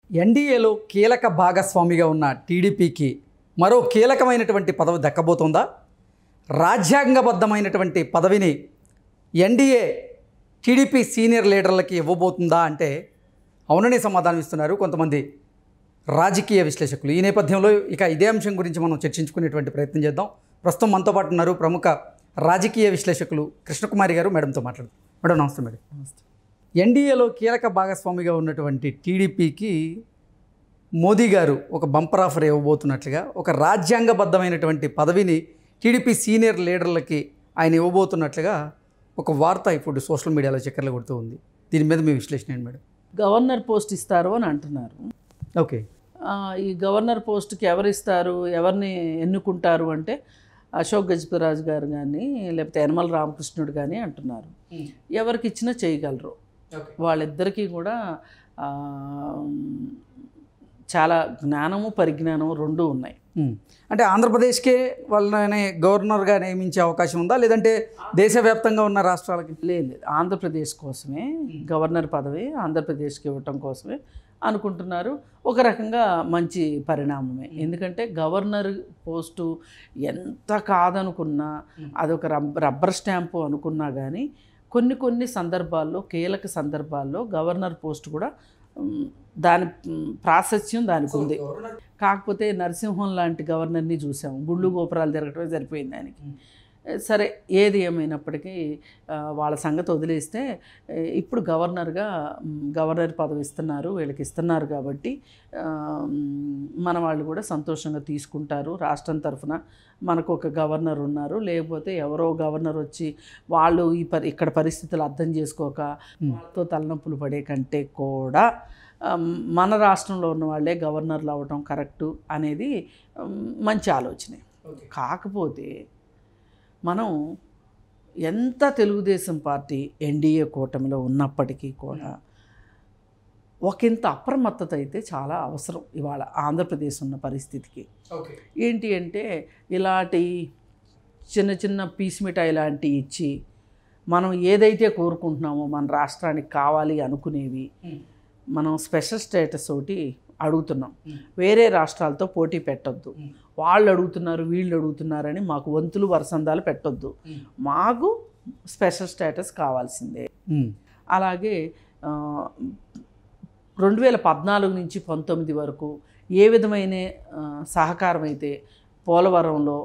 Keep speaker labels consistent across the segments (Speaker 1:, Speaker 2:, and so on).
Speaker 1: ఎన్డీఏలో కీలక భాగస్వామిగా ఉన్న టీడీపీకి మరో కీలకమైనటువంటి పదవి దక్కబోతోందా? రాజ్యాంగబద్ధమైనటువంటి పదవిని ఎన్డీఏ టీడీపీ సీనియర్ లీడర్లకి ఇవ్వబోతుందా అంటే అవుననే సమాధానం ఇస్తున్నారు కొంతమంది రాజకీయ విశ్లేషకులు. ఈ నేపథ్యంలో ఇక ఇదే అంశం గురించి మనం చర్చించుకునేటువంటి ప్రయత్నం చేద్దాం. ప్రస్తుతం మనతో పాటు ఉన్నారు ప్రముఖ రాజకీయ విశ్లేషకులు కృష్ణకుమారి గారు. మేడంతో మాట్లాడుతాం. మేడం నమస్తే. మేడం నమస్తే. ఎన్డీఏలో కీలక భాగస్వామిగా ఉన్నటువంటి టీడీపీకి మోదీ గారు ఒక బంపర్ ఆఫర్ ఇవ్వబోతున్నట్లుగా ఒక రాజ్యాంగబద్ధమైనటువంటి పదవిని టీడీపీ సీనియర్ లీడర్లకి ఆయన ఇవ్వబోతున్నట్లుగా ఒక వార్త ఇప్పుడు సోషల్ మీడియాలో చక్కర్లు కొడుతూ ఉంది. దీని మీద మీ విశ్లేషణ ఏంటి మేడం?
Speaker 2: గవర్నర్ పోస్ట్ ఇస్తారు అని అంటున్నారు.
Speaker 1: ఓకే,
Speaker 2: ఈ గవర్నర్ పోస్ట్కి ఎవరు ఇస్తారు, ఎవరిని ఎన్నుకుంటారు అంటే అశోక్ గజపతిరాజు గారు కానీ లేకపోతే యనమల రామకృష్ణుడు కానీ అంటున్నారు. ఎవరికి ఇచ్చినా చేయగలరు. వాళ్ళిద్దరికీ కూడా చాలా జ్ఞానము పరిజ్ఞానము రెండూ ఉన్నాయి.
Speaker 1: అంటే ఆంధ్రప్రదేశ్కే వాళ్ళని గవర్నర్గా నియమించే అవకాశం ఉందా, లేదంటే దేశవ్యాప్తంగా ఉన్న రాష్ట్రాలకి?
Speaker 2: లేదు, ఆంధ్రప్రదేశ్ కోసమే గవర్నర్ పదవి ఆంధ్రప్రదేశ్కి ఇవ్వటం కోసమే అనుకుంటున్నారు. ఒక రకంగా మంచి పరిణామమే. ఎందుకంటే గవర్నర్ పోస్టు ఎంత కాదనుకున్నా అదొక రబ్బర్ స్టాంపు అనుకున్నా కానీ కొన్ని సందర్భాల్లో, కీలక సందర్భాల్లో గవర్నర్ పోస్ట్ కూడా దాని ప్రాశస్త్యం దానికి ఉంది. కాకపోతే నరసింహం లాంటి గవర్నర్ని చూసాము, గుళ్ళు గోపురాలు తిరగటమే సరిపోయింది దానికి. సరే, ఏది ఏమైనప్పటికీ వాళ్ళ సంగతి వదిలేస్తే ఇప్పుడు గవర్నర్ పదవి ఇస్తున్నారు, వీళ్ళకి ఇస్తున్నారు కాబట్టి మన వాళ్ళు కూడా సంతోషంగా తీసుకుంటారు. రాష్ట్రం తరఫున మనకు ఒక గవర్నర్ ఉన్నారు, లేకపోతే ఎవరో గవర్నర్ వచ్చి వాళ్ళు ఇక్కడ పరిస్థితులు అర్థం చేసుకోక వాళ్ళతో తలనొప్పులు పడే కంటే కూడా మన రాష్ట్రంలో ఉన్న వాళ్ళే గవర్నర్లు అవ్వటం కరెక్టు అనేది మంచి ఆలోచనే. కాకపోతే మనం ఎంత తెలుగుదేశం పార్టీ ఎన్డీఏ కూటమిలో ఉన్నప్పటికీ కూడా ఒకంత అప్రమత్తత అయితే చాలా అవసరం ఇవాళ ఆంధ్రప్రదేశ్ ఉన్న పరిస్థితికి. ఏంటి అంటే ఇలాంటి చిన్న పీస్ మిఠాయి లాంటివి ఇచ్చి మనం ఏదైతే కోరుకుంటున్నామో మన రాష్ట్రానికి కావాలి అనుకునేవి మనం స్పెషల్ స్టేటస్ ఒకటి అడుగుతున్నాం. వేరే రాష్ట్రాలతో పోటీ పెట్టొద్దు, వాళ్ళు అడుగుతున్నారు వీళ్ళు అడుగుతున్నారని మాకు వంతులు వరసందాలు పెట్టొద్దు, మాకు స్పెషల్ స్టేటస్ కావాల్సిందే. అలాగే 2014 నుంచి 19 వరకు ఏ విధమైన సహకారం అయితే పోలవరంలో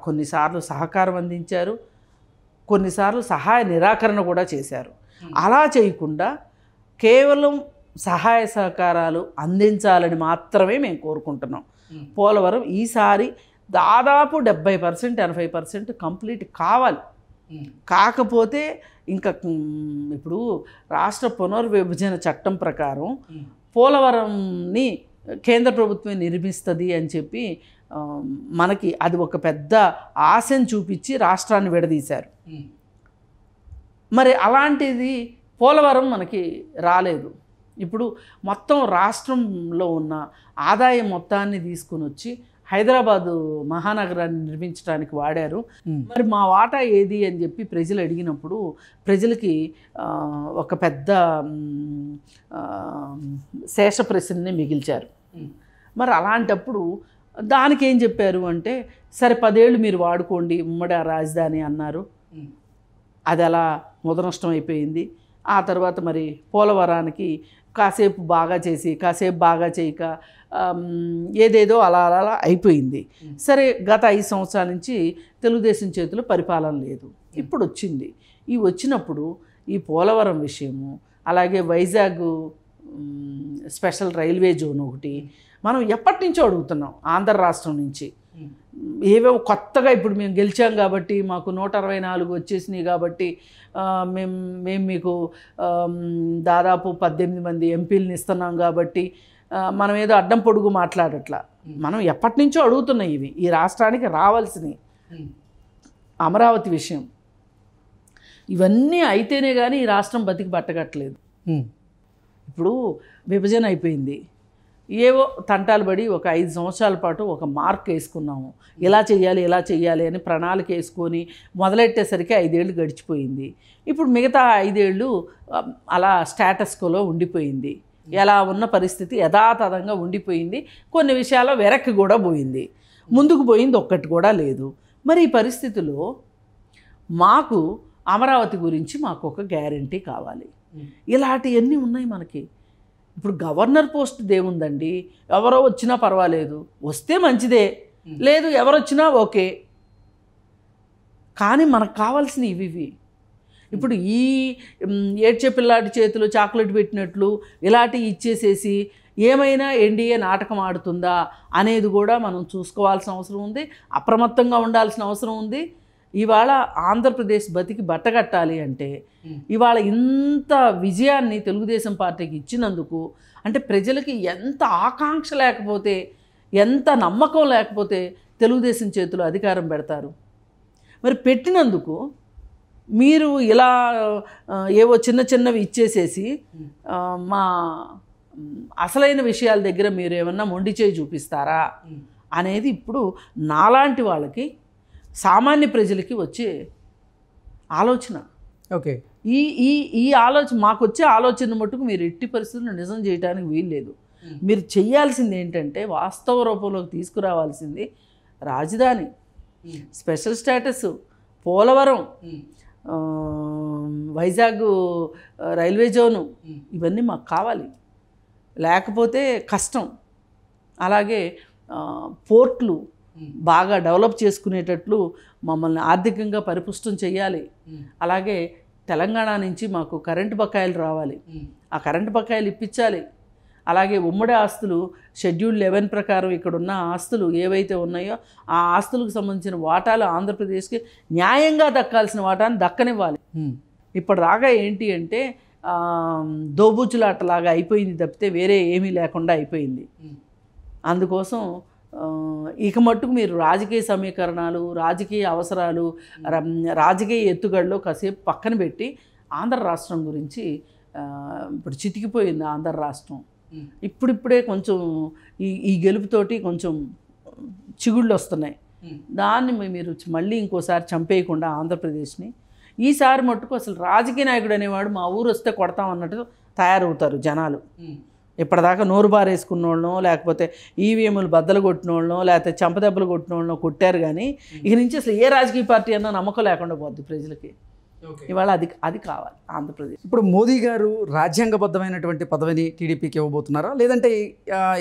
Speaker 2: కొన్నిసార్లు సహకారం అందించారు, కొన్నిసార్లు సహాయ నిరాకరణ కూడా చేశారు. అలా చేయకుండా కేవలం సహాయ సహకారాలు అందించాలని మాత్రమే మేము కోరుకుంటున్నాం. పోలవరం ఈసారి దాదాపు 70% 80% కంప్లీట్ కావాలి. కాకపోతే ఇంకా ఇప్పుడు రాష్ట్ర పునర్విభజన చట్టం ప్రకారం పోలవరంని కేంద్ర ప్రభుత్వమే నిర్మిస్తుంది అని చెప్పి మనకి అది ఒక పెద్ద ఆశను చూపించి రాష్ట్రాన్ని విడదీశారు. మరి అలాంటిది పోలవరం మనకి రాలేదు. ఇప్పుడు మొత్తం రాష్ట్రంలో ఉన్న ఆదాయం మొత్తాన్ని తీసుకుని వచ్చి హైదరాబాదు మహానగరాన్ని నిర్మించడానికి వాడారు. మరి మా వాటా ఏది అని చెప్పి ప్రజలు అడిగినప్పుడు ప్రజలకి ఒక పెద్ద శేష ప్రశ్నని మిగిల్చారు. మరి అలాంటప్పుడు దానికి ఏం చెప్పారు అంటే, సరే 10 ఏళ్ళు మీరు వాడుకోండి ఉమ్మడి రాజధాని అన్నారు. అది అలా ముదనష్టం అయిపోయింది. ఆ తర్వాత మరి పోలవరానికి కాసేపు బాగా చేసి కాసేపు బాగా చేయక ఏదేదో అలా అయిపోయింది. సరే, గత 5 సంవత్సరాల నుంచి తెలుగుదేశం చేతిలో పరిపాలన లేదు. ఇప్పుడు వచ్చింది. వచ్చినప్పుడు ఈ పోలవరం విషయము, అలాగే వైజాగ్ స్పెషల్ రైల్వే జోన్ ఒకటి మనం ఎప్పటి నుంచో అడుగుతున్నాం ఆంధ్ర రాష్ట్రం నుంచి. ఏవేవో కొత్తగా ఇప్పుడు మేము గెలిచాం కాబట్టి మాకు 164 వచ్చేసినాయి కాబట్టి మేము మీకు దాదాపు 18 మంది ఎంపీలని ఇస్తున్నాం కాబట్టి మనం ఏదో అడ్డం పొడుగు మాట్లాడట్లా. మనం ఎప్పటి నుంచో అడుగుతున్నాయి ఇవి, ఈ రాష్ట్రానికి రావాల్సినవి. అమరావతి విషయం, ఇవన్నీ అయితేనే కానీ ఈ రాష్ట్రం బతికి బట్టగట్టలేదు. ఇప్పుడు విభజన అయిపోయింది, ఏవో తంటాలు పడి ఒక 5 సంవత్సరాల పాటు ఒక మార్క్ వేసుకున్నాము, ఇలా చెయ్యాలి అని ప్రణాళిక వేసుకొని మొదలెట్టేసరికి 5 ఏళ్ళు గడిచిపోయింది. ఇప్పుడు మిగతా 5 ఏళ్ళు అలా స్టేటస్ కోలో ఉండిపోయింది. ఎలా ఉన్న పరిస్థితి యథాతథంగా ఉండిపోయింది. కొన్ని విషయాల్లో వెనక్కి కూడా పోయింది, ముందుకు పోయింది ఒక్కటి కూడా లేదు. మరి ఈ పరిస్థితిలో మాకు అమరావతి గురించి మాకు ఒక గ్యారంటీ కావాలి. ఇలాంటివన్నీ ఉన్నాయి మనకి. ఇప్పుడు గవర్నర్ పోస్ట్ దేవుందండి, ఎవరో వచ్చినా పర్వాలేదు, వస్తే మంచిదే, లేదు ఎవరు వచ్చినా ఓకే. కానీ మనకు కావాల్సిన ఇవి. ఇప్పుడు ఈ ఏడ్చే పిల్లాడి చేతిలో చాక్లెట్ పెట్టినట్లు ఇలాంటివి ఇచ్చేసేసి ఏమైనా ఎన్డీఏ నాటకం ఆడుతుందా అనేది కూడా మనం చూసుకోవాల్సిన అవసరం ఉంది, అప్రమత్తంగా ఉండాల్సిన అవసరం ఉంది. ఇవాళ ఆంధ్రప్రదేశ్ బతికి బట్టగట్టాలి అంటే ఇవాళ ఇంత విజయాన్ని తెలుగుదేశం పార్టీకి ఇచ్చినందుకు అంటే ప్రజలకి ఎంత ఆకాంక్ష లేకపోతే, ఎంత నమ్మకం లేకపోతే తెలుగుదేశం చేతిలో అధికారం పెడతారు. మరి పెట్టినందుకు మీరు ఇలా ఏవో చిన్నవి ఇచ్చేసేసి మా అసలైన విషయాల దగ్గర మీరు ఏమన్నా మొండి చేయి చూపిస్తారా అనేది ఇప్పుడు నాలాంటి వాళ్ళకి, సామాన్య ప్రజలకి వచ్చే ఆలోచన.
Speaker 1: ఓకే,
Speaker 2: ఈ ఆలోచన మాకు వచ్చే ఆలోచన మట్టుకు మీరు ఎట్టి పరిస్థితుల్లో నిజం చేయడానికి వీల్లేదు. మీరు చెయ్యాల్సింది ఏంటంటే వాస్తవ రూపంలోకి తీసుకురావాల్సింది రాజధాని, special status, Polavaram, Vizag railway zone, ఇవన్నీ మాకు కావాలి. లేకపోతే కష్టం. అలాగే పోర్ట్లు బాగా డెవలప్ చేసుకునేటట్లు మమ్మల్ని ఆర్థికంగా పరిపుష్టం చేయాలి. అలాగే తెలంగాణ నుంచి మాకు కరెంటు బకాయిలు రావాలి, ఆ కరెంటు బకాయిలు ఇప్పించాలి. అలాగే ఉమ్మడి ఆస్తులు షెడ్యూల్ 11 ప్రకారం ఇక్కడున్న ఆస్తులు ఏవైతే ఉన్నాయో ఆ ఆస్తులకు సంబంధించిన వాటాలు ఆంధ్రప్రదేశ్కి న్యాయంగా దక్కాల్సిన వాటాను దక్కనివ్వాలి. ఇప్పటిదాకా ఏంటి అంటే దోబూచులాటలాగా అయిపోయింది తప్పితే వేరే ఏమీ లేకుండా అయిపోయింది. అందుకోసం ఇక మట్టుకు మీరు రాజకీయ సమీకరణాలు, రాజకీయ అవసరాలు, రాజకీయ ఎత్తుగడలో కాసేపు పక్కన పెట్టి ఆంధ్ర రాష్ట్రం గురించి, ఇప్పుడు చితికిపోయింది ఆంధ్ర రాష్ట్రం. ఇప్పుడిప్పుడే కొంచెం ఈ గెలుపుతోటి కొంచెం చిగుళ్ళు వస్తున్నాయి. దాన్ని మీరు మళ్ళీ ఇంకోసారి చంపేయకుండా ఆంధ్రప్రదేశ్ని ఈసారి మట్టుకు అసలు రాజకీయ నాయకుడు అనేవాడు మా ఊరు వస్తే కొడతామన్నట్టు తయారవుతారు జనాలు. ఇప్పటిదాకా నోరు బారేసుకున్న వాళ్ళనో, లేకపోతే ఈవీఎంలు బద్దలు కొట్టిన వాళ్ళనో, లేకపోతే చెంపదెబ్బలు కొట్టిన వాళ్ళనో కొట్టారు. కానీ ఇక నుంచి అసలు ఏ రాజకీయ పార్టీ అన్నా నమ్మకం లేకుండా పోద్ది ప్రజలకి. ఇవాళ అది కావాలి ఆంధ్రప్రదేశ్.
Speaker 1: ఇప్పుడు మోదీ గారు రాజ్యాంగబద్ధమైనటువంటి పదవిని టీడీపీకి ఇవ్వబోతున్నారా, లేదంటే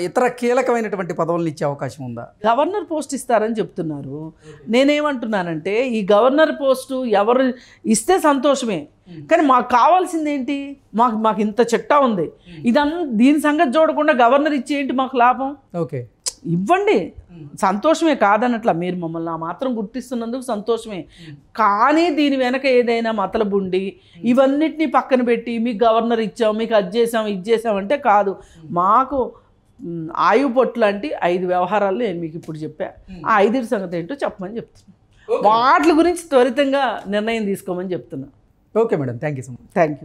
Speaker 1: ఇతర కీలకమైనటువంటి పదవులను ఇచ్చే అవకాశం ఉందా?
Speaker 2: గవర్నర్ పోస్ట్ ఇస్తారని చెప్తున్నారు. నేనేమంటున్నానంటే ఈ గవర్నర్ పోస్టు ఎవరు ఇస్తే సంతోషమే, కానీ మాకు కావాల్సింది ఏంటి? మాకు ఇంత చిట్టా ఉంది, దీని సంగతి చూడకుండా గవర్నర్ ఇచ్చేంటి మాకు లాభం?
Speaker 1: ఓకే,
Speaker 2: ఇవ్వండి, సంతోషమే, కాదనట్లా. మీరు మమ్మల్ని ఆ మాత్రం గుర్తిస్తున్నందుకు సంతోషమే. కానీ దీని వెనక ఏదైనా మతలబుండి ఇవన్నిటినీ పక్కన పెట్టి మీకు గవర్నర్ ఇచ్చాం, మీకు అది చేసాం, ఇది చేసామంటే కాదు. మాకు ఆయువు పొట్టు లాంటి 5 వ్యవహారాలు నేను మీకు ఇప్పుడు చెప్పా. ఆ 5 సంగతి ఏంటో చెప్పమని చెప్తున్నా. వాటి గురించి త్వరితంగా నిర్ణయం తీసుకోమని చెప్తున్నా.
Speaker 1: Okay madam, thank you so much.
Speaker 2: Thank you.